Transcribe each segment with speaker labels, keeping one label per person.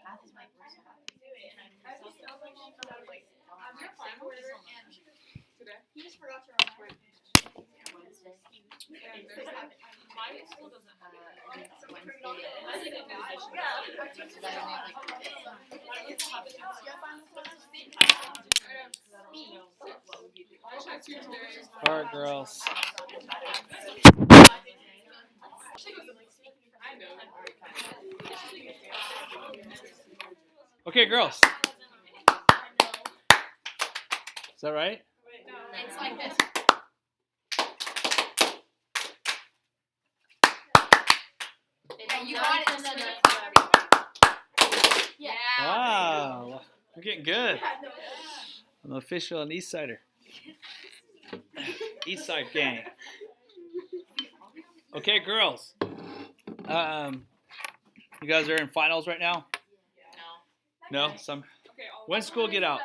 Speaker 1: Math is my first subject.
Speaker 2: He just forgot to remind me.
Speaker 1: Wednesday.
Speaker 3: My school doesn't have
Speaker 1: It's Wednesday.
Speaker 3: So that only have
Speaker 4: All right, girls. Okay, girls. Is that right?
Speaker 2: It's like this. Yeah, you got it. Yeah.
Speaker 4: Wow, we're getting good. I'm official an East Sider. East Side gang. Okay, girls. You guys are in finals right now? No? Some. When's school get out?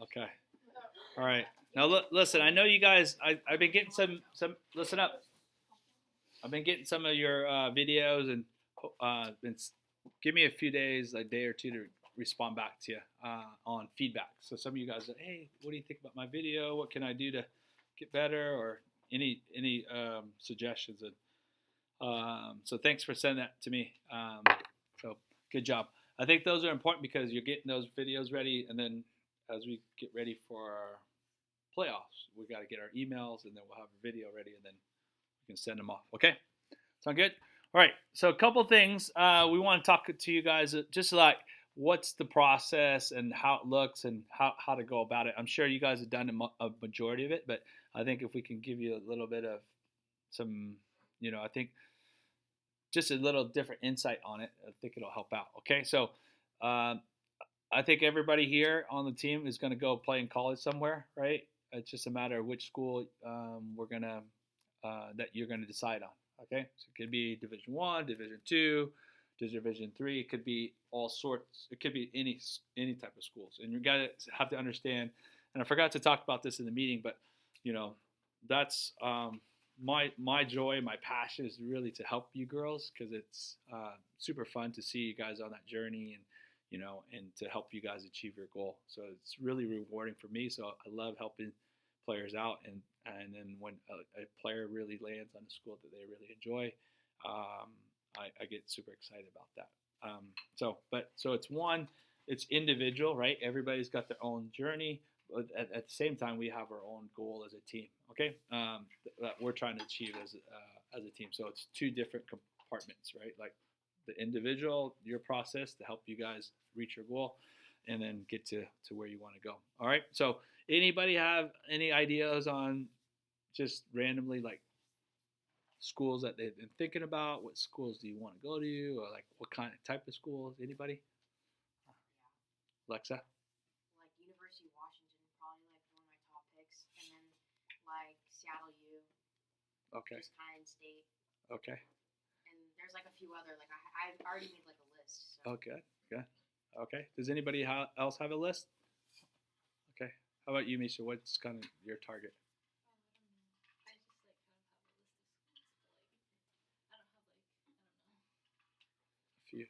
Speaker 4: Okay. All right. Now listen. I know you guys. I've been getting some. Listen up. I've been getting some of your videos and give me a few days, a day or two to respond back to you on feedback. So some of you guys said, hey, what do you think about my video? What can I do to get better? Or any suggestions? And so thanks for sending that to me. So good job. I think those are important because you're getting those videos ready, and then as we get ready for our playoffs, we got to get our emails, and then we'll have a video ready, and then we can send them off. Okay? Sound good? All right. So a couple things we want to talk to you guys, just like what's the process and how it looks and how to go about it. I'm sure you guys have done a majority of it, but I think if we can give you a little bit of some, I think just a little different insight on it, I think it'll help out. Okay, so I think everybody here on the team is going to go play in college somewhere, right? It's just a matter of which school that you're going to decide on. Okay, so it could be Division I, Division II, Division III. It could be all sorts. It could be any type of schools, and you guys have to understand. And I forgot to talk about this in the meeting, but that's my joy, my passion is really to help you girls because it's super fun to see you guys on that journey and and to help you guys achieve your goal. So it's really rewarding for me. So I love helping players out, and then when a player really lands on a school that they really enjoy, I get super excited about that. So it's individual, right? Everybody's got their own journey. But at the same time, we have our own goal as a team, okay? That we're trying to achieve as a team. So it's two different compartments, right? Like the individual, your process to help you guys reach your goal, and then get to where you want to go. All right. So anybody have any ideas on just randomly like schools that they've been thinking about? What schools do you want to go to, or like what kind of type of schools? Anybody? Alexa?
Speaker 1: Like University of Washington, probably like one of my top picks, and then like Seattle U.
Speaker 4: Okay.
Speaker 1: Just kind of in state.
Speaker 4: Okay.
Speaker 1: And there's like a few other like I've already made like a list. So.
Speaker 4: Oh, good. Good. Okay. Does anybody else have a list? Okay. How about you, Misha? What's kind of your target? Few.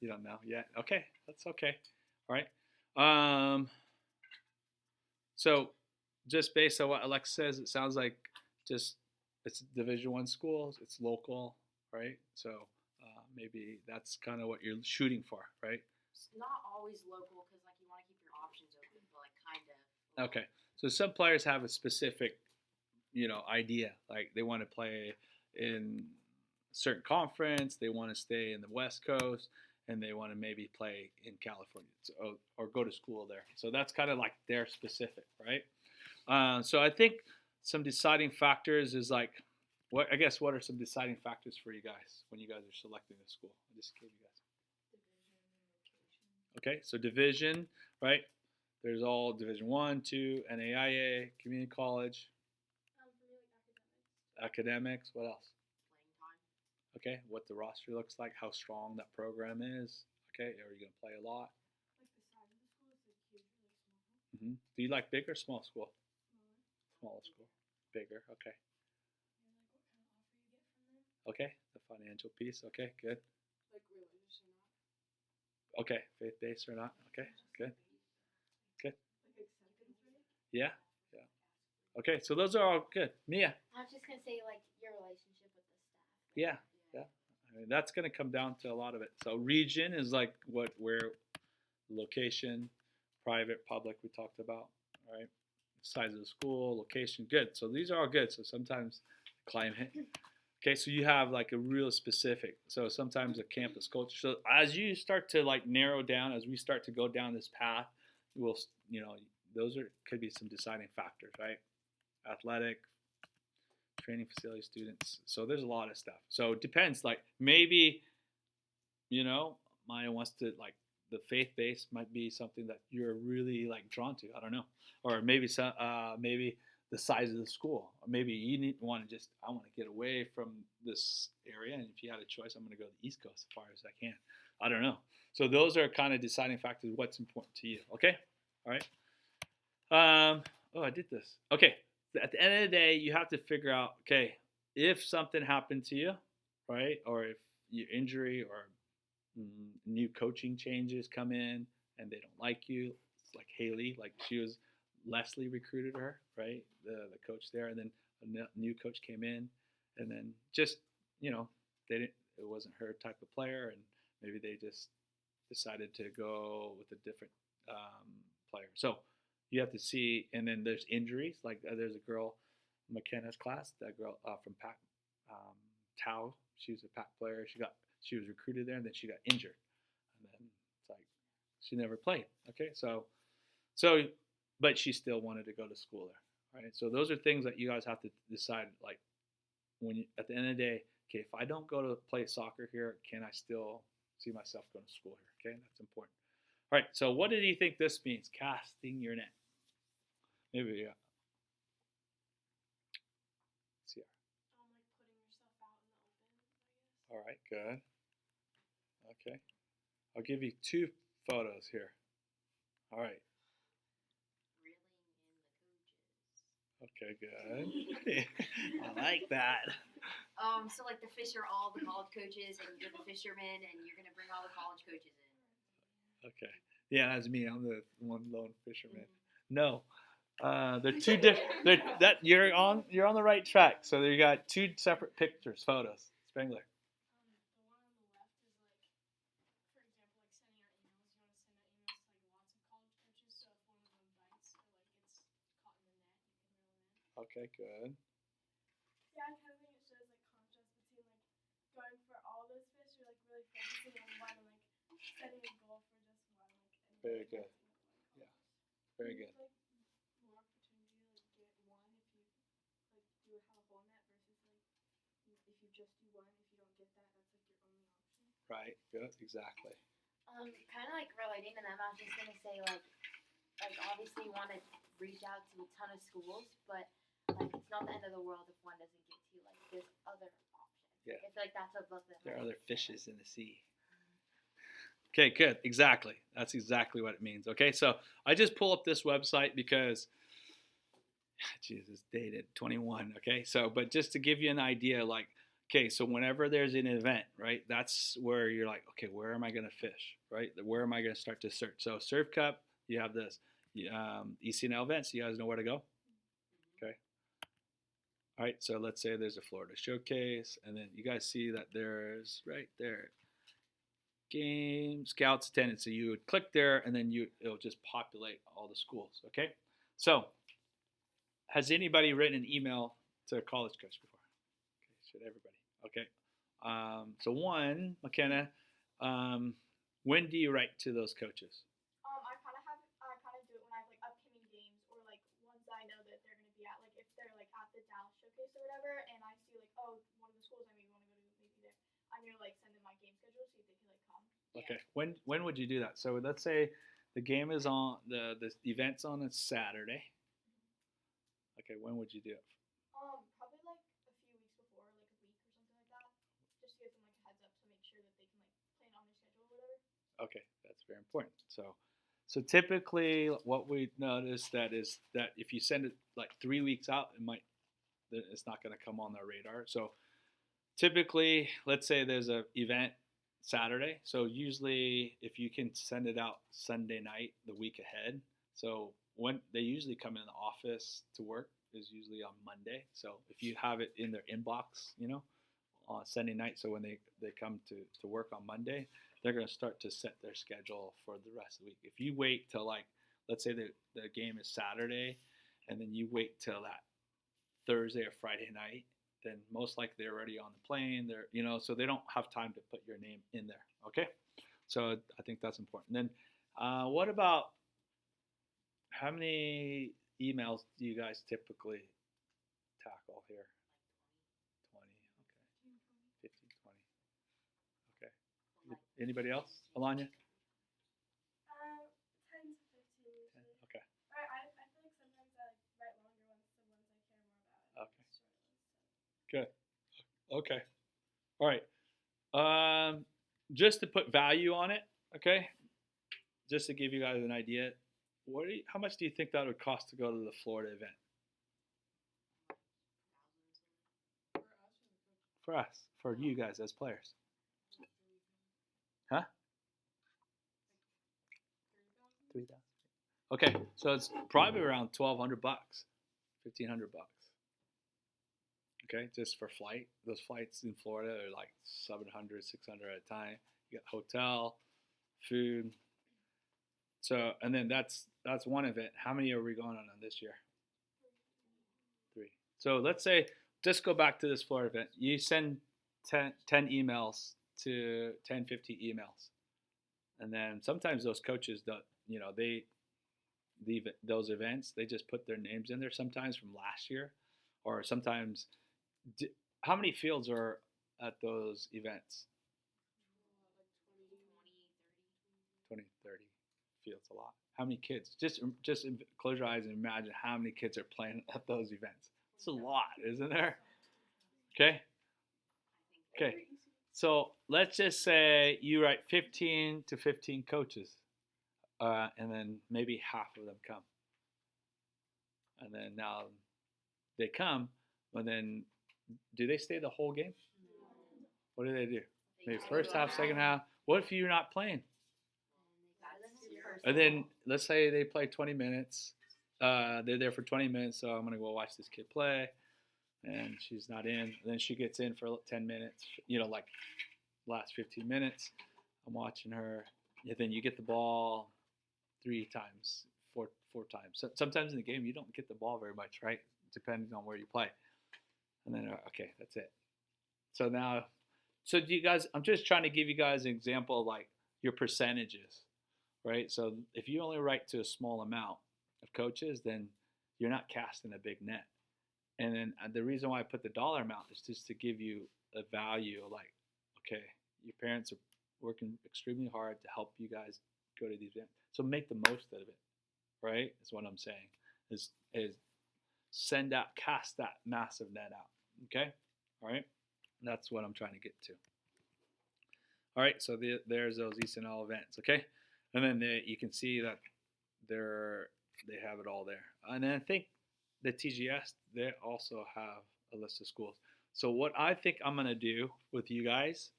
Speaker 4: You don't know yet. Okay, that's okay. All right. So just based on what Alexa says, it sounds like just it's Division I schools. It's local, right? So maybe that's kind of what you're shooting for, right?
Speaker 1: It's not always local because like you want to keep your options open, but like kind of.
Speaker 4: Okay. So some players have a specific, idea. Like they want to play in a certain conference. They want to stay in the West Coast, and they want to maybe play in California or go to school there. So that's kind of like their specific, right? So I think some deciding factors is like, what are some deciding factors for you guys when you guys are selecting a school? I just gave you guys. Okay, so division, right? There's all Division I, II, NAIA, community college. Academics. What else?
Speaker 1: Playing time.
Speaker 4: Okay, what the roster looks like, how strong that program is. Okay, are you going to play a lot?
Speaker 2: Like the size of the school, is the kids really small?
Speaker 4: Mm-hmm. Do you like big or small school? Smaller school. Bigger, okay. Okay, the financial piece. Okay, good.
Speaker 3: Like religious or not.
Speaker 4: Okay, faith-based or not. Okay, good.
Speaker 3: Like acceptance rate.
Speaker 4: Yeah, yeah. Okay, so those are all good. Mia.
Speaker 1: I was just gonna say like your relationship with the staff.
Speaker 4: Yeah, yeah. I mean, that's going to come down to a lot of it. So region is like where location, private, public we talked about, right? Size of the school, location, good. So these are all good. So sometimes climate. Okay, so you have like a real specific. So sometimes a campus culture. So as you start to like narrow down, as we start to go down this path, we'll, those could be some deciding factors, right? Athletic, training facility students. So there's a lot of stuff. So it depends. Like maybe, Maya wants to like the faith base might be something that you're really like drawn to. I don't know, or maybe maybe the size of the school. Or maybe you want to just I want to get away from this area, and if you had a choice, I'm going to go to the East Coast as far as I can. I don't know. So those are kind of deciding factors. What's important to you? Okay, all right. Oh, I did this. Okay. At the end of the day, you have to figure out, okay, if something happened to you, right, or if your injury or new coaching changes come in and they don't like you, it's like Haley, like Leslie recruited her, right, the coach there, and then a new coach came in, and then just, it wasn't her type of player, and maybe they just decided to go with a different player. So you have to see, and then there's injuries. Like there's a girl, McKenna's class, that girl from Pac, Tao. She was a Pac player. She was recruited there, and then she got injured, and then it's like she never played. Okay, so, but she still wanted to go to school there, right? So those are things that you guys have to decide. Like at the end of the day, okay, if I don't go to play soccer here, can I still see myself going to school here? Okay, that's important. All right, so what do you think this means? Casting your net. Maybe, yeah. See.
Speaker 2: Like putting yourself out in the open, I guess.
Speaker 4: All right, good. Okay. I'll give you 2 photos here. All right. Okay, good. I like that.
Speaker 1: So like the fish are all the college coaches, and you're the fisherman, and you're gonna bring all the college coaches in.
Speaker 4: Okay. Yeah, that's me. I'm the one lone fisherman. No. They're 2 different. You're on the right track. So you got 2 separate pictures, photos. Spengler.
Speaker 2: The one on the left is like, for example, like sending out emails. You want to send out emails to like lots of college coaches. So if one of them bites or like gets caught in the net, you can reel them in.
Speaker 4: Okay, good.
Speaker 2: Yeah, I kind of think it shows like contrast between like going for all those fish or like really focusing on one and like setting a goal for just one. Like
Speaker 4: Very good. Yeah, very good.
Speaker 2: Like more opportunity to like get one if you like do have a whole net versus like if you just do one. If you don't get that, that's like your only option.
Speaker 4: Right. Good. Exactly.
Speaker 1: Kind of like relating to them, I was just gonna say like obviously you want to reach out to a ton of schools, but like it's not the end of the world if one doesn't get to. Like there's other options.
Speaker 4: Yeah.
Speaker 1: I feel like that's what both of them.
Speaker 4: There are other fishes in the sea. Okay, good. Exactly. That's exactly what it means. Okay, so I just pull up this website because, Jesus, dated 21. Okay, so but just to give you an idea, like, okay, so whenever there's an event, right, that's where you're like, okay, where am I going to fish, right? Where am I going to start to search? So Surf Cup, you have this ECNL events. You guys know where to go? Okay. All right, so let's say there's a Florida Showcase, and then you guys see that there's right there game scouts attendance. So you would click there, and then it'll just populate all the schools. Okay, so has anybody written an email to a college coach before? Okay, should everybody? Okay, so one, McKenna, when do you write to those coaches?
Speaker 2: I kind of do it when I have like upcoming games or like ones that I know that they're gonna be at. Like if they're like at the Dallas Showcase or whatever, and I see like, oh, one of the schools I maybe want to go to maybe there, I'm gonna like send them my game schedule, see if they can like come.
Speaker 4: Okay, when would you do that? So let's say the game is on the event's on a Saturday. Okay, when would you do it?
Speaker 2: Probably like a few weeks before, like a week or something like that, just to give them like a heads up to make sure that they can like plan on their schedule or whatever.
Speaker 4: Okay, that's very important. So typically, what we notice is that if you send it like 3 weeks out, it's not going to come on their radar. So typically, let's say there's an event Saturday. So usually, if you can send it out Sunday night, the week ahead. So when they usually come in the office to work is usually on Monday. So if you have it in their inbox, on Sunday night, so when they come to work on Monday, they're going to start to set their schedule for the rest of the week. If you wait till like, let's say the game is Saturday, and then you wait till that Thursday or Friday night, then most likely they're already on the plane. So they don't have time to put your name in there. Okay, so I think that's important. Then, what about how many emails do you guys typically tackle here? 20. Okay. 15, 20. Okay. Anybody else? Alanya?
Speaker 2: 10 to 15 usually.
Speaker 4: 10. Okay.
Speaker 2: I feel like sometimes I write longer ones, the ones I care more about.
Speaker 4: Okay.
Speaker 2: Shorter ones.
Speaker 4: Good. Okay. All right. Just to put value on it, okay? Just to give you guys an idea, how much do you think that would cost to go to the Florida event? For us, for you guys as players. Huh? 3,000. Okay, so it's probably around $1,200, $1,500. Okay, just for flight. Those flights in Florida are like $700, $600 at a time. You got hotel, food. So, and then that's one event. How many are we going on this year? 3. So let's say, just go back to this Florida event. You send 10 emails to 10, 50 emails. And then sometimes those coaches don't, they leave those events. They just put their names in there sometimes from last year. Or sometimes, how many fields are at those events? 20, 30 fields, a lot. How many kids? Just close your eyes and imagine how many kids are playing at those events. It's a lot, isn't there? Okay. So let's just say you write 15 to 15 coaches, and then maybe half of them come. And then now they come, but then do they stay the whole game? What do? Maybe first half, second half. What if you're not playing? And then let's say they play 20 minutes. They're there for 20 minutes, so I'm going to go watch this kid play. And she's not in. And then she gets in for 10 minutes, like last 15 minutes. I'm watching her. And then you get the ball 3 times, 4 times. So sometimes in the game, you don't get the ball very much, right? Depending on where you play. And then, okay, that's it. So now, do you guys, I'm just trying to give you guys an example of like your percentages, right? So if you only write to a small amount of coaches, then you're not casting a big net. And then the reason why I put the dollar amount is just to give you a value, like, okay, your parents are working extremely hard to help you guys go to these events. So make the most out of it, right? Is what I'm saying. Is cast that massive net out. Okay? All right? And that's what I'm trying to get to. All right, so there's those ESNL events, okay? And then you can see that they have it all there. And then I think the TGS, they also have a list of schools. So what I think I'm going to do with you guys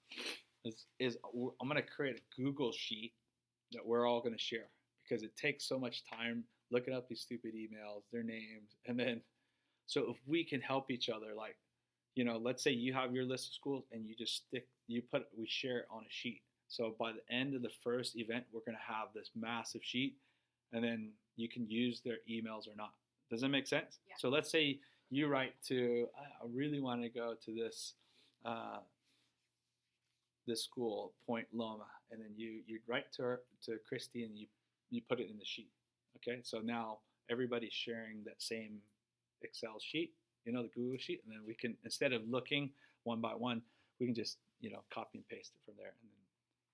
Speaker 4: is I'm going to create a Google sheet that we're all going to share, because it takes so much time looking up these stupid emails, their names, and then so if we can help each other, like, let's say you have your list of schools and we share it on a sheet. So by the end of the first event, we're going to have this massive sheet, and then you can use their emails or not. Does that make sense?
Speaker 1: Yeah.
Speaker 4: So let's say you write to, I really want to go to this school, Point Loma, and then you write to Christy, and you put it in the sheet. Okay, so now everybody's sharing that same Excel sheet, the Google sheet, and then we can, instead of looking one by one, we can just copy and paste it from there. And then,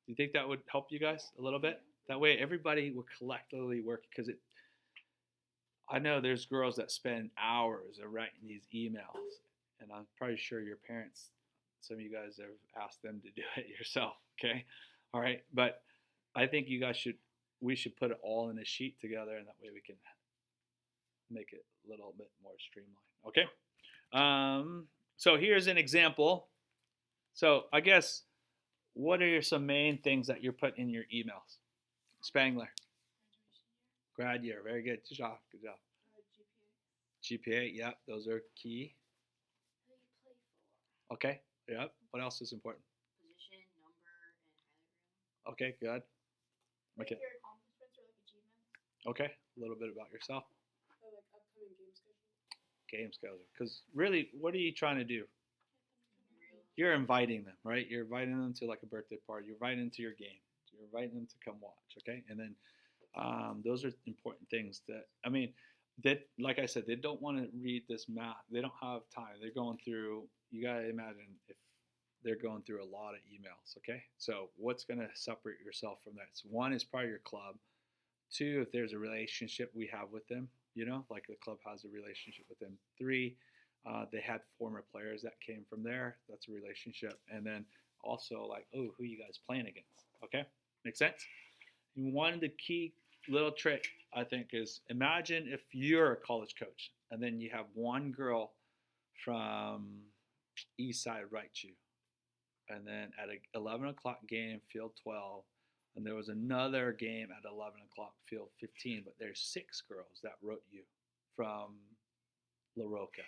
Speaker 4: do you think that would help you guys a little bit? That way, everybody will collectively work, because I know there's girls that spend hours of writing these emails, and I'm probably sure your parents, some of you guys have asked them to do it yourself, okay? All right, but I think we should put it all in a sheet together, and that way we can make it a little bit more streamlined, okay? So here's an example So I guess what are some main things that you're putting in your emails? Spangler, grad year, very good. Good job. Good job. GPA, yep, those are key.
Speaker 1: Who you play for?
Speaker 4: Okay, yep. What else is important?
Speaker 1: Position, number, and highlight reel.
Speaker 4: Okay, good.
Speaker 2: Like
Speaker 4: Okay,
Speaker 2: your accomplishments or like achievements.
Speaker 4: okay. A little bit about yourself.
Speaker 3: Or like upcoming game schedule.
Speaker 4: Game schedule. Because really, what are you trying to do?
Speaker 1: Real.
Speaker 4: You're inviting them, right? You're inviting them to like a birthday party. You're inviting them to your game. You're inviting them to come watch, okay? And then those are important things that I mean. That, like I said, they don't want to read this math. They don't have time. They're going through. You gotta imagine if they're going through a lot of emails. Okay, so what's gonna separate yourself from that? So one is probably your club. Two, if there's a relationship we have with them, like the club has a relationship with them. Three, they had former players that came from there. That's a relationship. And then also like, oh, who you guys playing against? Okay, make sense? And one of the key little trick I think is imagine if you're a college coach and then you have one girl from East Side write you, and then at a 11 o'clock game, field 12, and there was another game at 11 o'clock, field 15, but there's 6 girls that wrote you from La Roca.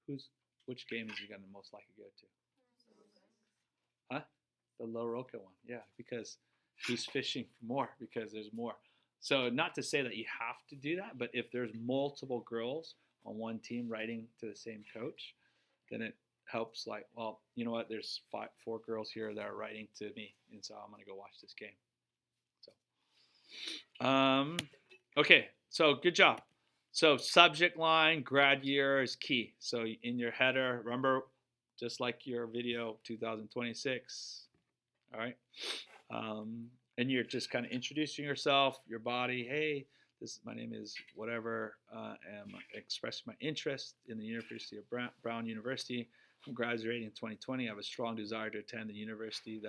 Speaker 4: Which game is you going to most likely go to? Huh? The La Roca one, yeah, because he's fishing for more because there's more. So not to say that you have to do that, but if there's multiple girls on one team writing to the same coach, then it helps. Like, well, you know what? There's 4 girls here that are writing to me, and so I'm gonna go watch this game. So, okay. So good job. So subject line, grad year is key. So in your header, remember, just like your video, 2026. All right. And you're just kind of introducing yourself, your body. Hey, my name is whatever. I'm expressing my interest in the University of Brown University. I'm graduating in 2020. I have a strong desire to attend the university.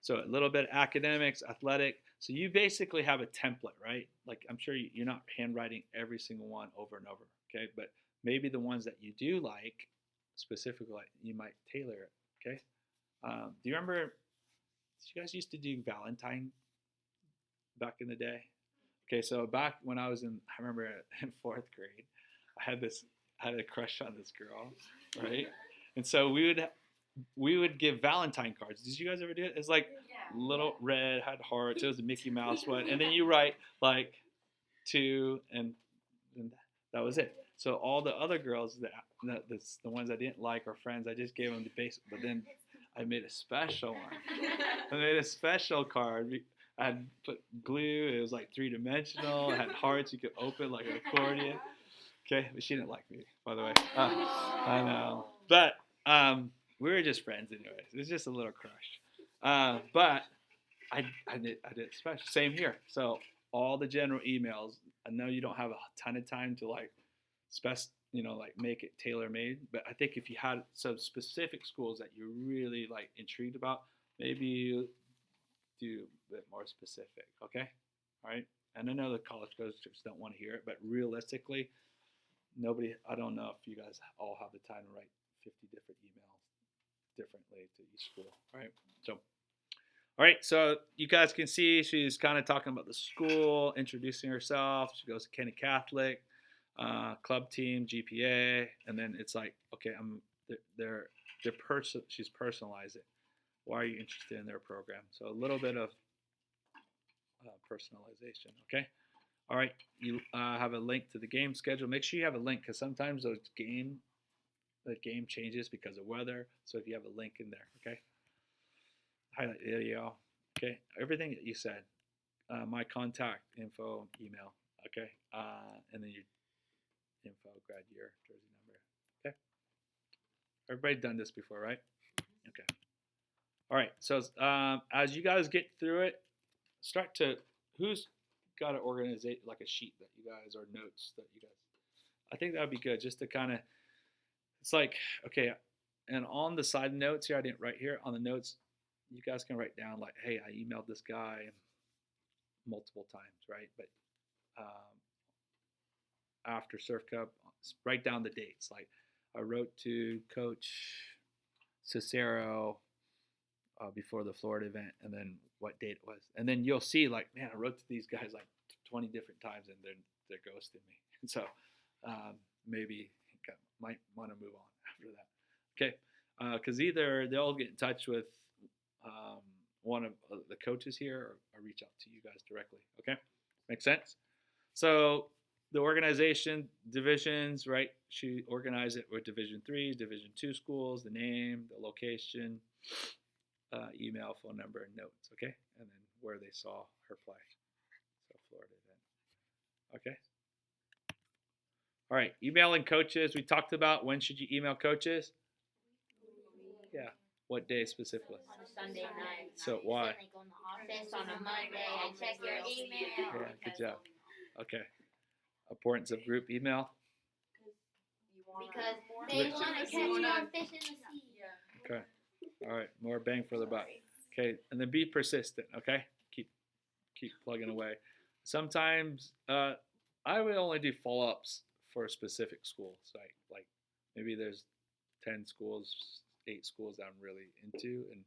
Speaker 4: So a little bit of academics, athletic. So you basically have a template, right? Like I'm sure you're not handwriting every single one over and over, okay? But maybe the ones that you do like, specifically, you might tailor it, okay? Do you remember? You guys used to do Valentine back in the day? Okay, so back when I remember in 4th grade, I had a crush on this girl, right? And so we would give Valentine cards. Did you guys ever do it? It's like little red, had hearts. It was a Mickey Mouse one, and then you write like 2, and that was it. So all the other girls the ones I didn't like or friends, I just gave them the basic. But then I made a special one. I made a special card. I had put glue. It was like 3-dimensional. It had hearts you could open like an accordion. Okay, but she didn't like me, by the way. I know. But we were just friends anyways. It was just a little crush. But I did special. Same here. So all the general emails, I know you don't have a ton of time to like make it tailor made. But I think if you had some specific schools that you're really like intrigued about, maybe you do a bit more specific. Okay, all right. And I know the college coaches don't want to hear it, but realistically, I don't know if you guys all have the time to write 50 different emails differently to each school. All right. So, all right. So you guys can see she's kind of talking about the school, introducing herself. She goes to Kenny Catholic. Club team, GPA, and then it's like, okay, she's personalized it. Why are you interested in their program? So a little bit of personalization, okay? All right, you have a link to the game schedule. Make sure you have a link because sometimes the game changes because of weather. So if you have a link in there, okay? Highlight video, okay? Everything that you said, my contact info, email, okay? And then your info, grad year, jersey number. Okay. Everybody done this before, right? Okay. All right. So as you guys get through it, who's got to organize like a sheet that you guys or notes that you guys. I think that would be good just to kind of. It's like okay, and on the side notes here, I didn't write here on the notes. You guys can write down like, hey, I emailed this guy multiple times, right? But after Surf Cup, write down the dates. Like I wrote to Coach Cicero before the Florida event, and then what date it was, and then you'll see like, man, I wrote to these guys like 20 different times, and they're ghosting me. And so maybe might want to move on after that. Okay, because either they'll get in touch with one of the coaches here, or reach out to you guys directly. Okay, makes sense. So the organization divisions, right? She organized it with Division 3, Division 2 schools, the name, the location, email, phone number, and notes. Okay, and then where they saw her play. So Florida then. Okay. All right, emailing coaches. We talked about when should you email coaches? Yeah. What day specifically?
Speaker 1: On a Sunday night.
Speaker 4: So why?
Speaker 1: Like on the office on a Monday, I check your email.
Speaker 4: Yeah, good job. Okay. Importance of group email.
Speaker 1: Because they want to catch more fish in the sea.
Speaker 4: Okay. All right. More bang for the buck. Okay. And then be persistent. Okay. Keep plugging away. Sometimes I would only do follow-ups for specific schools. Like maybe there's 10 schools, 8 schools that I'm really into, and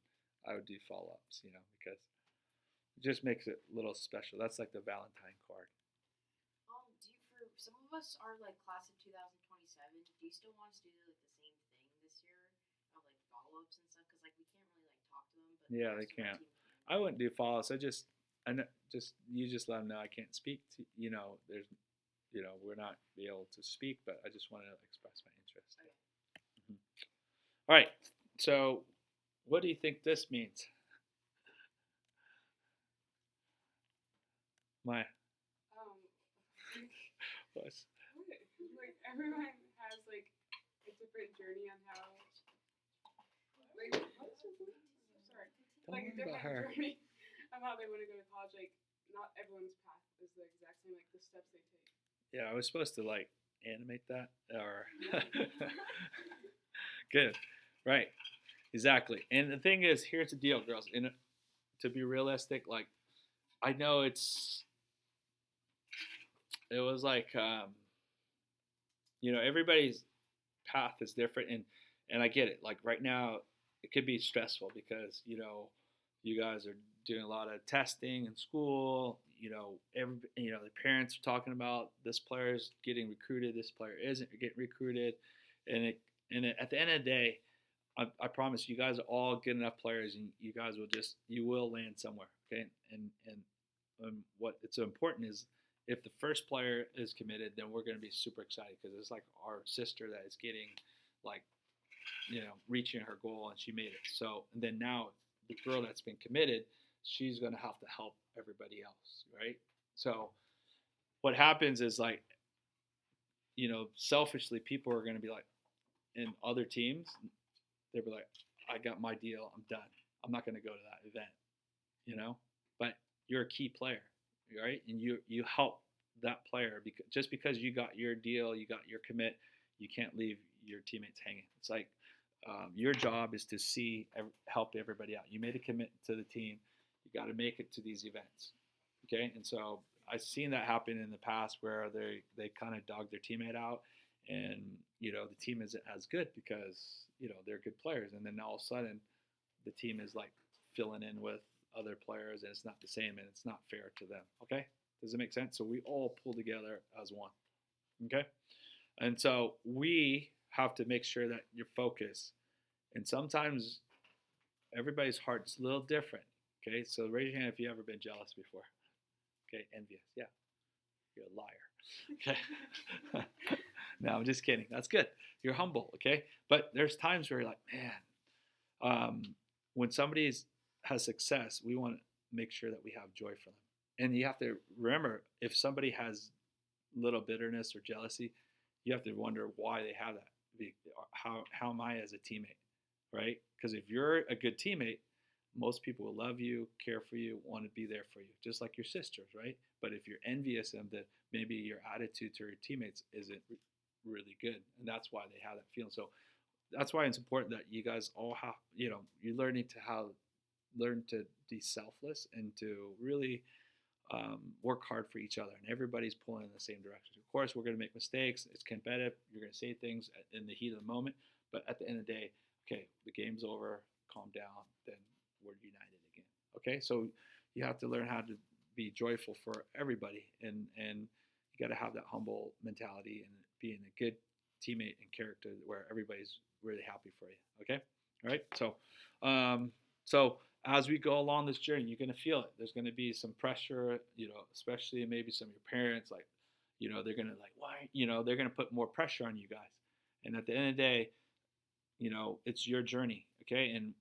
Speaker 4: I would do follow-ups, because it just makes it a little special. That's like the Valentine card.
Speaker 3: For some of us are like class of 2027. Do you still want us to do like the same thing this year of like follow-ups and stuff? Because like we can't really like talk to them. But
Speaker 4: Yeah, they can't. I wouldn't do follow-ups. You just let them know I can't speak to, there's, we're not be able to speak, but I just want to express my interest.
Speaker 3: Okay.
Speaker 4: Mm-hmm. All right. So what do you think this means? My. What?
Speaker 3: Like everyone has like a different journey on how. Like what's your point? Sorry.
Speaker 4: Don't
Speaker 3: Like a
Speaker 4: worry about
Speaker 3: different
Speaker 4: her.
Speaker 3: journey of how they want to go to college. Like not everyone's path is the exact same. Like the steps they take.
Speaker 4: Yeah, I was supposed to like animate that or. Good. Right. Exactly. And the thing is, here's the deal, girls. To be realistic, like I know it was like everybody's path is different, and I get it. Like right now it could be stressful because you guys are doing a lot of testing in school. The parents are talking about this player's getting recruited, this player isn't getting recruited, and at the end of the day, I promise you guys are all good enough players, and you guys will land somewhere. Okay, and what it's important is, if the first player is committed, then we're going to be super excited because it's like our sister that is getting, like, reaching her goal, and she made it. So, and then now the girl that's been committed, she's going to have to help everybody else, right? So what happens is, like, selfishly, people are going to be like, in other teams, they'll be like, I got my deal, I'm done. I'm not going to go to that event, but you're a key player. Right, and you help that player because you got your deal, you got your commit, you can't leave your teammates hanging. It's like your job is to help everybody out. You made a commit to the team, you got to make it to these events. Okay, and so I've seen that happen in the past where they kind of dog their teammate out, and the team isn't as good because they're good players, and then all of a sudden the team is like filling in with other players, and it's not the same, and it's not fair to them. Okay, does it make sense? So we all pull together as one. Okay, and so we have to make sure that you're focused, and sometimes everybody's heart's a little different. Okay, so raise your hand if you've ever been jealous before. Okay, envious. Yeah, you're a liar. Okay. No, I'm just kidding. That's good. You're humble. Okay, but there's times where you're like, man, when somebody's has success, we want to make sure that we have joy for them. And you have to remember, if somebody has little bitterness or jealousy, you have to wonder why they have that. How am I as a teammate, right? Because if you're a good teammate, most people will love you, care for you, want to be there for you, just like your sisters, right? But if you're envious of them, that maybe your attitude to your teammates isn't really good, and that's why they have that feeling. So that's why it's important that you guys all have, you're learning to learn to be selfless and to really work hard for each other, and everybody's pulling in the same direction. Of course, we're going to make mistakes. It's competitive. You're going to say things in the heat of the moment, but at the end of the day, okay, the game's over, calm down, then we're united again. Okay, so you have to learn how to be joyful for everybody, and you got to have that humble mentality and being a good teammate and character where everybody's really happy for you. Okay, all right. So as we go along this journey, you're gonna feel it. There's gonna be some pressure, especially maybe some of your parents, like, they're gonna like, why, they're gonna put more pressure on you guys. And at the end of the day, it's your journey, okay? And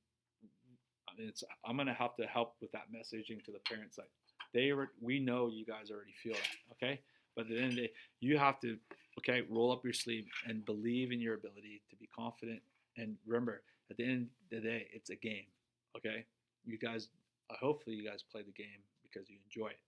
Speaker 4: I'm gonna have to help with that messaging to the parents. Like, we know you guys already feel that, okay? But at the end of the day, you have to, okay, roll up your sleeve and believe in your ability to be confident. And remember, at the end of the day, it's a game, okay? You guys, hopefully you guys play the game because you enjoy it,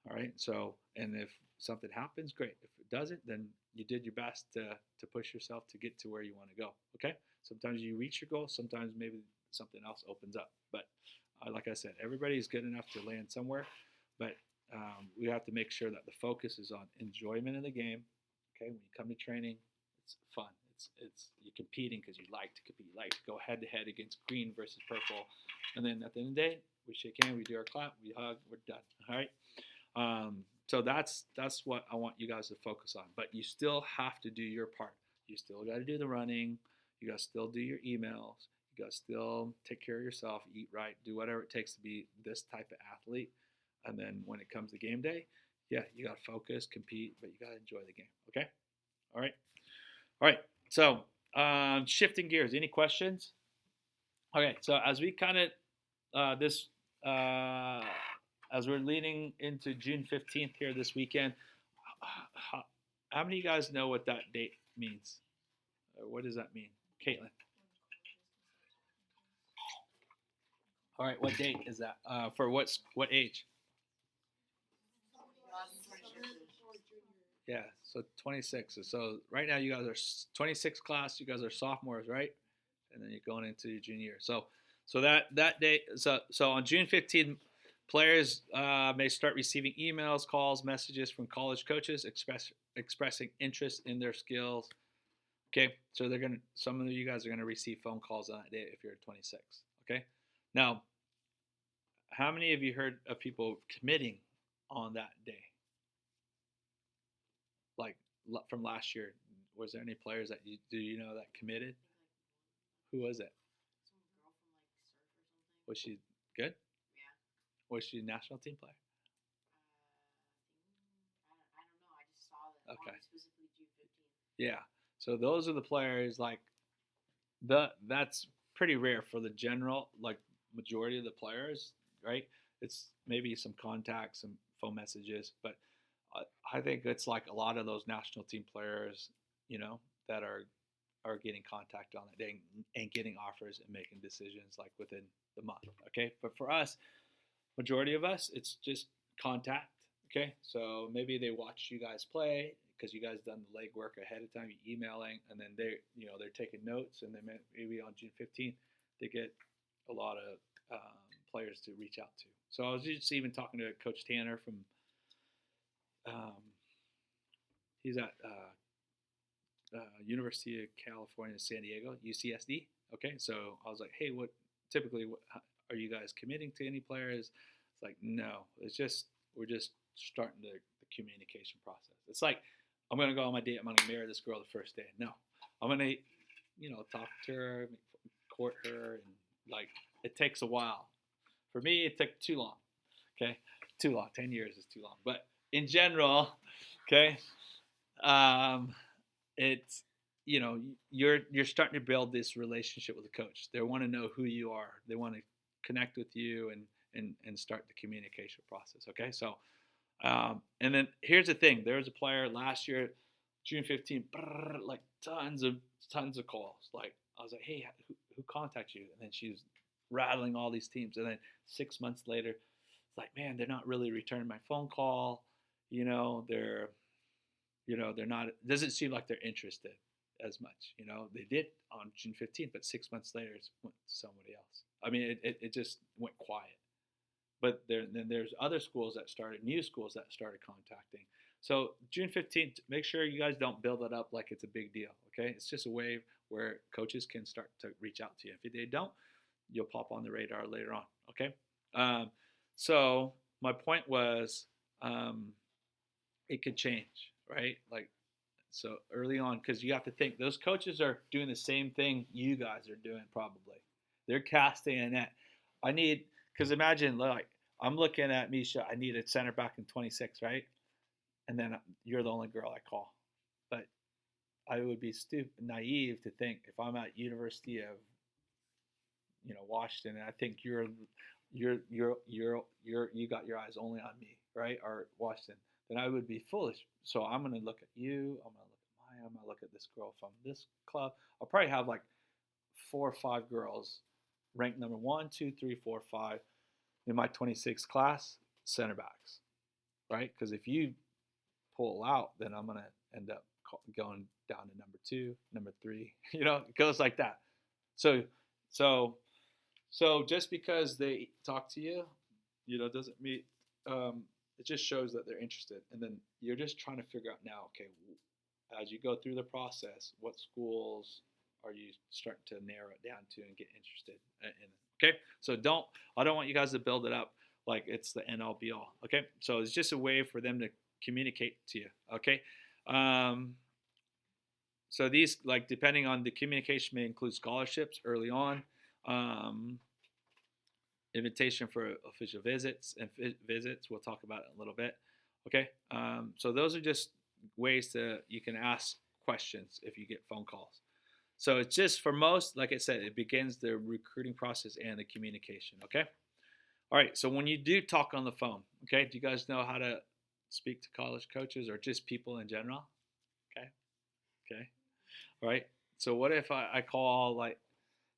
Speaker 4: all right? So, and if something happens, great. If it doesn't, then you did your best to push yourself to get to where you want to go, okay? Sometimes you reach your goal, sometimes maybe something else opens up. But like I said, everybody's good enough to land somewhere, but we have to make sure that the focus is on enjoyment of the game, okay? When you come to training, it's fun. It's you're competing because you like to compete. You like to go head to head against green versus purple, and then at the end of the day, we shake hands, we do our clap, we hug, we're done. All right. So that's what I want you guys to focus on. But you still have to do your part. You still got to do the running. You got to still do your emails. You got to still take care of yourself, eat right, do whatever it takes to be this type of athlete. And then when it comes to game day, yeah, you got to focus, compete, but you got to enjoy the game. Okay. All right. All right. So, shifting gears, any questions? Okay, so as we kind of, as we're leading into June 15th here this weekend, how many of you guys know what that date means? What does that mean? Caitlin? All right, what date is that? For what age? Yeah, so 26. So right now you guys are 26 class. You guys are sophomores, right? And then you're going into your junior year. So that day. So on June 15th, players may start receiving emails, calls, messages from college coaches expressing interest in their skills. Okay, so some of you guys are gonna receive phone calls on that day if you're 26. Okay, now how many of you heard of people committing on that day? Like from last year, was there any players that you know that committed? Who was it?
Speaker 3: Some girl from like surf or something.
Speaker 4: Was she good?
Speaker 3: Yeah.
Speaker 4: Was she a national team player?
Speaker 3: I don't know. I just saw that
Speaker 4: Okay.
Speaker 3: on specifically June 15th.
Speaker 4: Yeah. So those are the players like that's pretty rare for the general like majority of the players, right? It's maybe some contacts, some phone messages, but I think it's like a lot of those national team players, that are getting contacted on that day and getting offers and making decisions like within the month. Okay, but for us, majority of us, it's just contact. Okay, so maybe they watch you guys play because you guys done the legwork ahead of time, you emailing, and then they're taking notes, and then maybe on June 15th they get a lot of players to reach out to. So I was just even talking to Coach Tanner from. He's at University of California, San Diego, UCSD. Okay, so I was like, hey, how, are you guys committing to any players? It's like, no, we're just starting the communication process. It's like, I'm gonna go on my date. I'm gonna marry this girl the first day. No, I'm gonna, talk to her, court her, and like it takes a while. For me, it took too long. Okay, too long. 10 years is too long. But in general, okay, it's you're starting to build this relationship with the coach. They want to know who you are. They want to connect with you and start the communication process. Okay, so and then here's the thing. There was a player last year, June 15th, like tons of calls. Like I was like, hey, who contacted you? And then she's rattling all these teams. And then 6 months later, it's like, man, they're not really returning my phone call. They're not. It doesn't seem like they're interested as much. They did on June 15th, but 6 months later, it went to somebody else. I mean, it just went quiet. But then there's other schools that started, new schools that started contacting. So June 15th, make sure you guys don't build it up like it's a big deal, okay? It's just a way where coaches can start to reach out to you. If they don't, you'll pop on the radar later on. Okay. So my point was, it could change, right? Like, so early on, because you have to think those coaches are doing the same thing you guys are doing probably. They're casting a net. Because imagine, like, I'm looking at Misha, I need a center back in 26, right? And then you're the only girl I call. But I would be naive to think if I'm at University of, Washington, and I think you got your eyes only on me, right? Or Washington, then I would be foolish. So I'm going to look at you. I'm going to look at Maya. I'm going to look at this girl from this club. I'll probably have like 4 or 5 girls ranked number 1, 2, 3, 4, 5 in my 26 class, center backs, right? Because if you pull out, then I'm going to end up going down to number 2, number 3. It goes like that. So just because they talk to you, doesn't mean it just shows that they're interested. And then you're just trying to figure out now, okay, as you go through the process, what schools are you starting to narrow it down to and get interested in? Okay, so I don't want you guys to build it up like it's the end all be all. Okay, so it's just a way for them to communicate to you. Okay, so these, like, depending on the communication, may include scholarships early on, invitation for official visits, we'll talk about it in a little bit. Okay, so those are just ways you can ask questions if you get phone calls. So it's just, for most, like I said, it begins the recruiting process and the communication. Okay, all right, so when you do talk on the phone, okay, do you guys know how to speak to college coaches or just people in general? Okay, all right, so what if I call, like,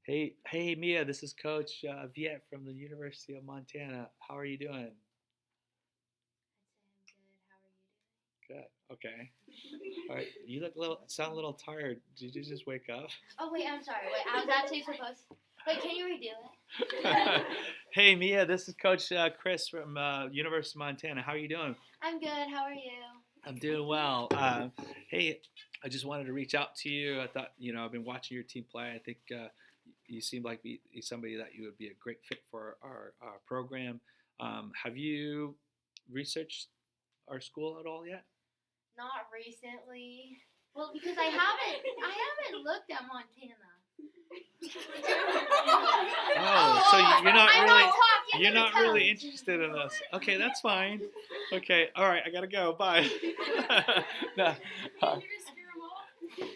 Speaker 4: Hey, Mia, this is Coach Viet from the University of Montana. How are you doing? Good. Okay. All right. You sound a little tired. Did you just wake up?
Speaker 1: Oh, wait, I'm sorry. Wait, I was actually supposed to. Wait, can you redo it?
Speaker 4: Hey, Mia, this is Coach Chris from University of Montana. How are you doing?
Speaker 1: I'm good. How are you?
Speaker 4: I'm doing well. Hey, I just wanted to reach out to you. I thought, I've been watching your team play. I think you seem like somebody that you would be a great fit for our program. Have you researched our school at all yet?
Speaker 1: Not recently. Well, because I haven't looked at Montana.
Speaker 4: Oh, so you're not really interested in us. Okay, that's fine. Okay, all right, I gotta go. Bye. No.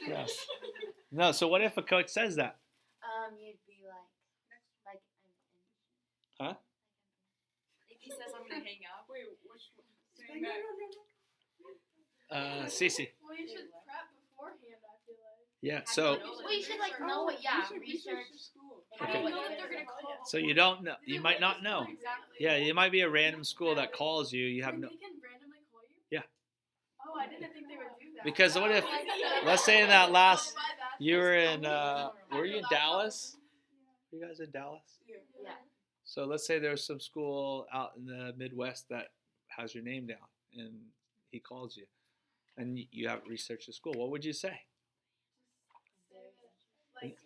Speaker 4: Yes. No. So what if a coach says that?
Speaker 1: You'd be like,
Speaker 4: Huh?
Speaker 3: If he says I'm gonna hang up, wait, which
Speaker 4: Cece.
Speaker 2: Well, you should prep beforehand, I feel like.
Speaker 4: Yeah. So.
Speaker 1: well, you should know it. Yeah, research.
Speaker 3: How do you know that they're gonna call?
Speaker 4: So you don't know. You might not know.
Speaker 2: Exactly.
Speaker 4: Yeah, it might be a random school that calls you. You have no.
Speaker 2: They can randomly call you?
Speaker 4: Yeah.
Speaker 2: Oh, I didn't think they would do that.
Speaker 4: Because what if, let's say in that last, you were in, were you in Dallas? Were you guys in Dallas?
Speaker 1: Yeah.
Speaker 4: So let's say there's some school out in the Midwest that has your name down, and he calls you, and you haven't researched the school. What would you say?
Speaker 2: Like,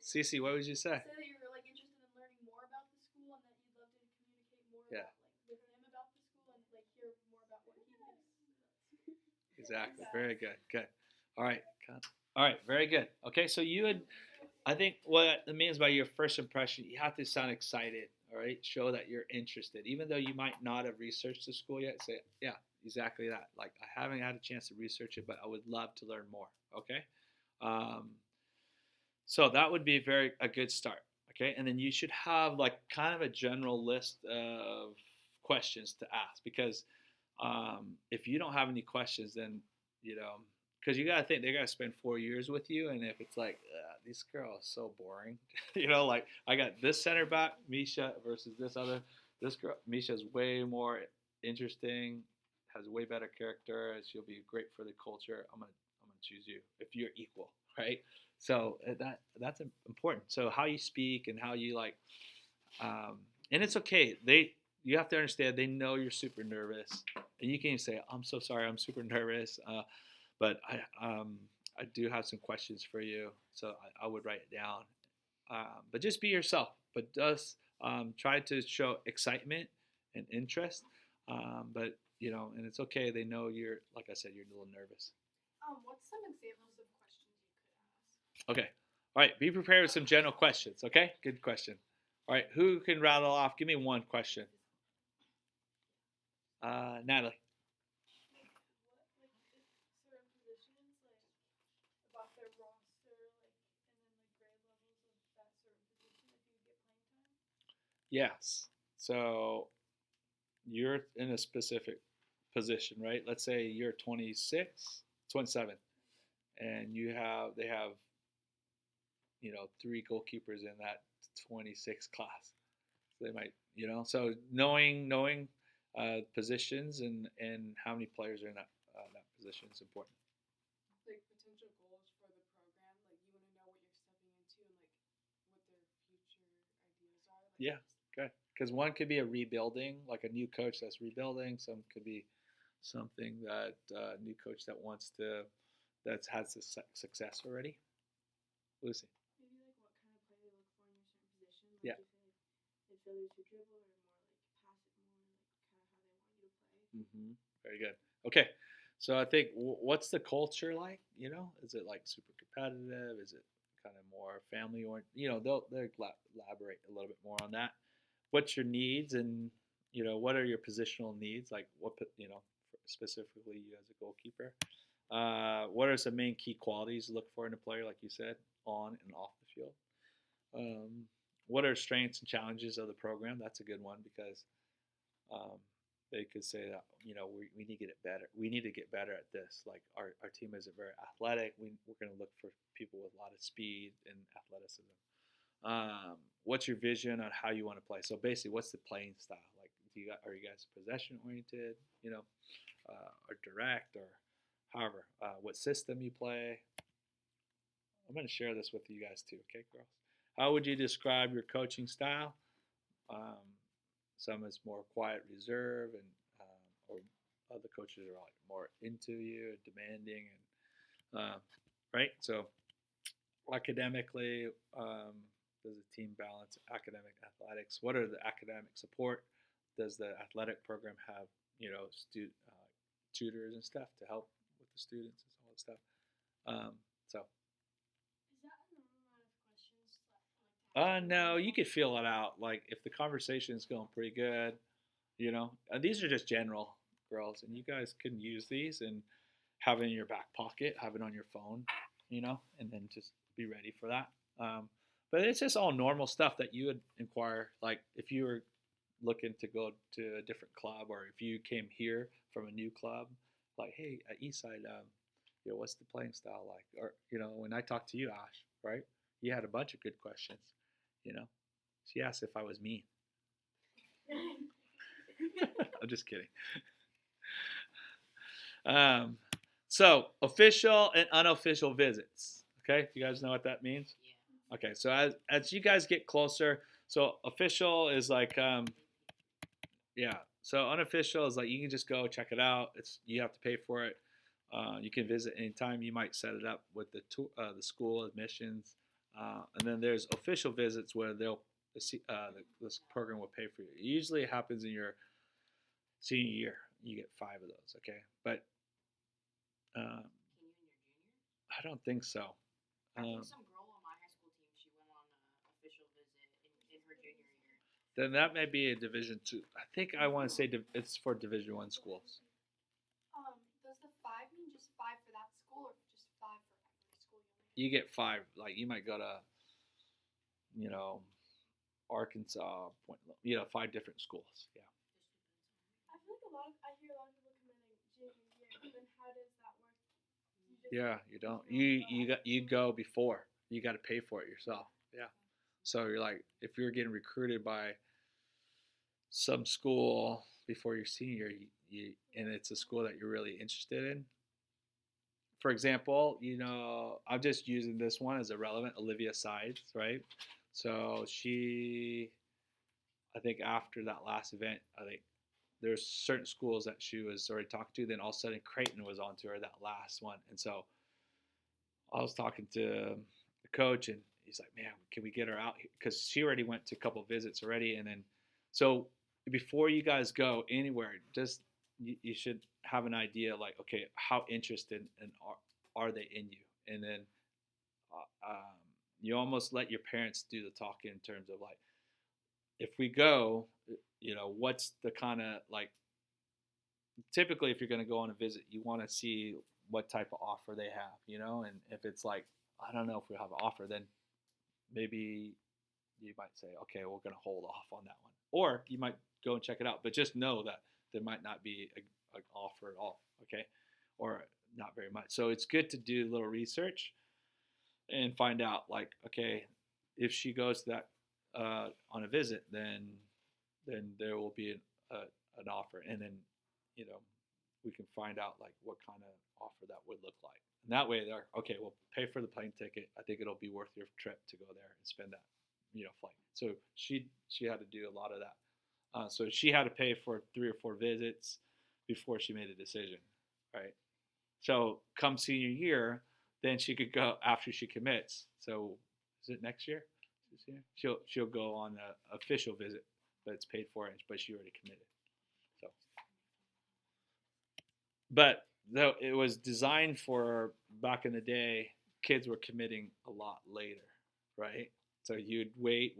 Speaker 4: Cece, what would you say?
Speaker 2: say that you're like interested in learning more about the school and that you'd love to communicate more
Speaker 4: Yeah.
Speaker 2: with him about the school and like hear more about what he thinks.
Speaker 4: Exactly. Very good. Good. All right. All right. Very good. Okay. So I think what it means by your first impression, you have to sound excited. All right. Show that you're interested, even though you might not have researched the school yet. Say, yeah, exactly that. Like, I haven't had a chance to research it, but I would love to learn more. Okay. So that would be a good start. Okay. And then you should have like kind of a general list of questions to ask, because if you don't have any questions, then, because you got to think they got to spend 4 years with you. And if it's like, this girl is so boring, like I got this center back, Misha, versus this girl, Misha's way more interesting, has way better character, and she'll be great for the culture. I'm gonna choose you if you're equal, right? So that's important. So how you speak and how you and it's okay. You have to understand, they know you're super nervous, and you can even say, I'm so sorry, I'm super nervous, but I do have some questions for you, so I would write it down. But just be yourself. But just try to show excitement and interest. But and it's okay. They know you're, like I said, you're a little nervous.
Speaker 2: What's some examples of questions you could ask?
Speaker 4: Okay. All right. Be prepared with some general questions. Okay. Good question. All right. Who can rattle off? Give me one question. Natalie.
Speaker 2: What certain positions about their roster and then grade levels of that certain position if you get playing time?
Speaker 4: Yes. So you're in a specific position, right? Let's say you're 26, 27, and they have, three goalkeepers in that 26 class. So they might, so knowing positions and how many players are in that position is important.
Speaker 5: Like potential goals for the program, like you want to know what you're stepping into and like what their future ideas are. Like,
Speaker 4: Yeah, good. Because one could be a rebuilding, like a new coach that's rebuilding. Some could be something that new coach that's had success already. Lucy.
Speaker 3: Maybe like what kind of play they look for in your certain position. Like
Speaker 4: Yeah.
Speaker 3: if they midfielders who dribble or more like passive, more like kind of how they want you to play.
Speaker 4: Mm-hmm. Very good. Okay, so I think what's the culture like? Is it like super competitive? Is it kind of more family oriented? They'll elaborate a little bit more on that. What's your needs and what are your positional needs? Like specifically you as a goalkeeper. What are some main key qualities to look for in a player, like you said, on and off the field? What are strengths and challenges of the program? That's a good one because they could say that we need to get it better. We need to get better at this. Like our team isn't very athletic. We're going to look for people with a lot of speed and athleticism. What's your vision on how you want to play? So basically, what's the playing style? Like, are you guys possession oriented? Or direct, or however, what system you play. I'm going to share this with you guys too, okay, girls? How would you describe your coaching style? Some is more quiet, reserve, and or other coaches are like more into you, demanding, and right. So academically, does the team balance academic athletics? What are the academic support? Does the athletic program have tutors and stuff to help with the students and all that stuff? So.
Speaker 3: Is that a normal amount of questions?
Speaker 4: No, you could feel it out. Like if the conversation is going pretty good, these are just general, girls, and you guys can use these and have it in your back pocket, have it on your phone, and then just be ready for that. But it's just all normal stuff that you would inquire. Like if you were looking to go to a different club, or if you came here from a new club, like, hey, at Eastside, what's the playing style like? Or when I talked to you, Ash, right? You had a bunch of good questions. She asked if I was mean. I'm just kidding. So official and unofficial visits. Okay, do you guys know what that means?
Speaker 3: Yeah.
Speaker 4: Okay, so as you guys get closer, so official is like yeah. So unofficial is like you can just go check it out. You have to pay for it. You can visit anytime. You might set it up with the school admissions, and then there's official visits where this program will pay for you. Usually it happens in your senior year. You get 5 of those. Okay, but
Speaker 3: Can you in your junior?
Speaker 4: I don't think so.
Speaker 3: I think some girl on my high school team, she went on an official visit in her junior year.
Speaker 4: Then that may be a Division 2. I think I want to say it's for Division 1 schools.
Speaker 2: Does the 5 mean just 5 for that school, or just 5 for every school?
Speaker 4: You get 5. Like you might go to, Arkansas, 5 different schools. Yeah.
Speaker 2: I feel like I hear a lot of people come in junior year, but then how does that work?
Speaker 4: Yeah, you don't. You go before. You got to pay for it yourself. Yeah. So you're like, if you're getting recruited by some school before your senior, and it's a school that you're really interested in. For example, I'm just using this one as a relevant. Olivia Sides, right? So I think after that last event, I think there's certain schools that she was already talking to. Then all of a sudden, Creighton was on to her that last one, and so I was talking to the coach, and he's like, "Man, can we get her out?" Because she already went to a couple visits already, and then so before you guys go anywhere, just you should have an idea, like, okay, how interested and are they in you, and then you almost let your parents do the talking in terms of like, if we go, what's the kind of like, typically if you're going to go on a visit, you want to see what type of offer they have, and if it's like, I don't know if we have an offer, then maybe you might say, okay, we're going to hold off on that one, or you might go and check it out, but just know that there might not be an offer at all, okay, or not very much. So it's good to do a little research and find out, like, okay, if she goes to that on a visit, then there will be an offer, and then we can find out like what kind of offer that would look like. And that way, they're okay. We'll pay for the plane ticket. I think it'll be worth your trip to go there and spend that flight. So she had to do a lot of that. So she had to pay for 3 or 4 visits before she made a decision, right? So come senior year, then she could go after she commits. So is it next year? She'll go on an official visit, but it's paid for, but she already committed. So, but though it was designed for back in the day, kids were committing a lot later, right? So you'd wait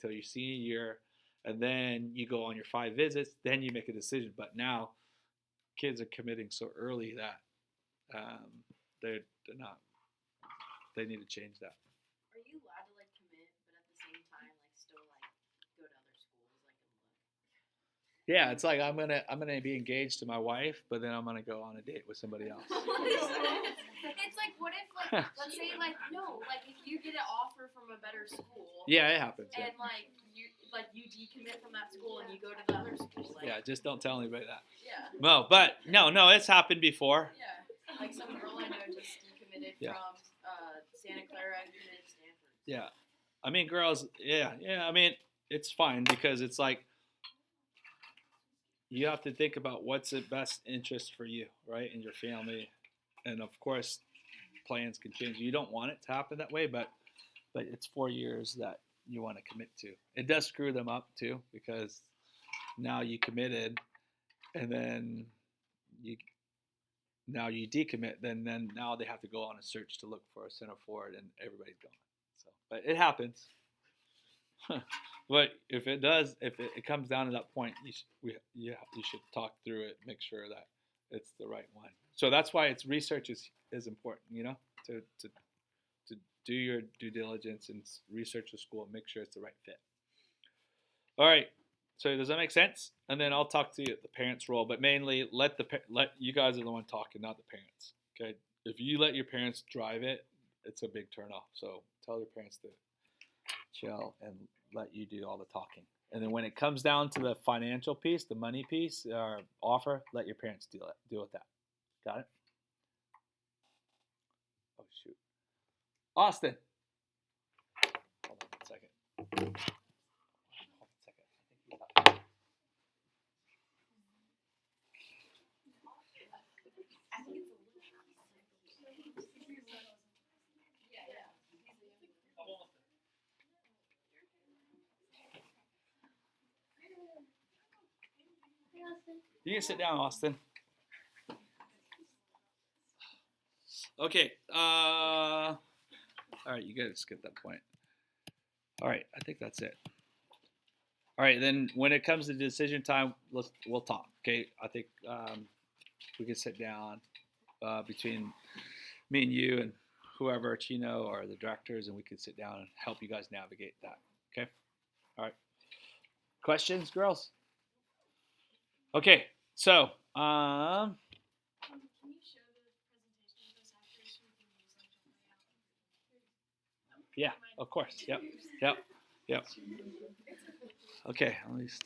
Speaker 4: till your senior year, and then you go on your 5 visits, then you make a decision. But now kids are committing so early that they're not. They need to change that.
Speaker 3: Are you allowed to like commit, but at the same time like still like go to other schools like and look?
Speaker 4: Yeah, it's like I'm gonna be engaged to my wife, but then I'm gonna go on a date with somebody else.
Speaker 3: It's like, what if like let's say like no, like if you get an offer from a better school.
Speaker 4: Yeah, it happens.
Speaker 3: And like you decommit from that school and you go to the other school. Like,
Speaker 4: yeah, just don't tell anybody that.
Speaker 3: Yeah.
Speaker 4: No, it's happened before.
Speaker 3: Yeah. Like some girl I know just decommitted from Santa Clara and committed to Stanford.
Speaker 4: Yeah. I mean, girls, yeah. I mean, it's fine because it's like you have to think about what's the best interest for you, right, and your family. And of course, plans can change. You don't want it to happen that way, but it's 4 years that you want to commit to. It does screw them up too, because now you committed, and then you decommit. Then now they have to go on a search to look for a center forward, and everybody's gone. So, but it happens. But if it comes down to that point, you should talk through it, make sure that it's the right one. So that's why research is important, to do your due diligence and research the school and make sure it's the right fit. All right. So does that make sense? And then I'll talk to you at the parents' role, but mainly let you guys are the one talking, not the parents. Okay. If you let your parents drive it, it's a big turnoff. So tell your parents to chill and let you do all the talking. And then when it comes down to the financial piece, the money piece, or offer, let your parents deal with that. Got it? Oh, shoot. Austin. Hold on a second. I think he's up. You can sit down, Austin. Okay. All right, you guys get that point. All right, I think that's it. All right, then when it comes to decision time, we'll talk. Okay, I think we can sit down between me and you and whoever, Chino or the directors, and we can sit down and help you guys navigate that. Okay. All right. Questions, girls? Okay. So.
Speaker 2: Can you show the presentation of those after so we can use them to lay out?
Speaker 4: Yeah, of course. Yep. Okay, let me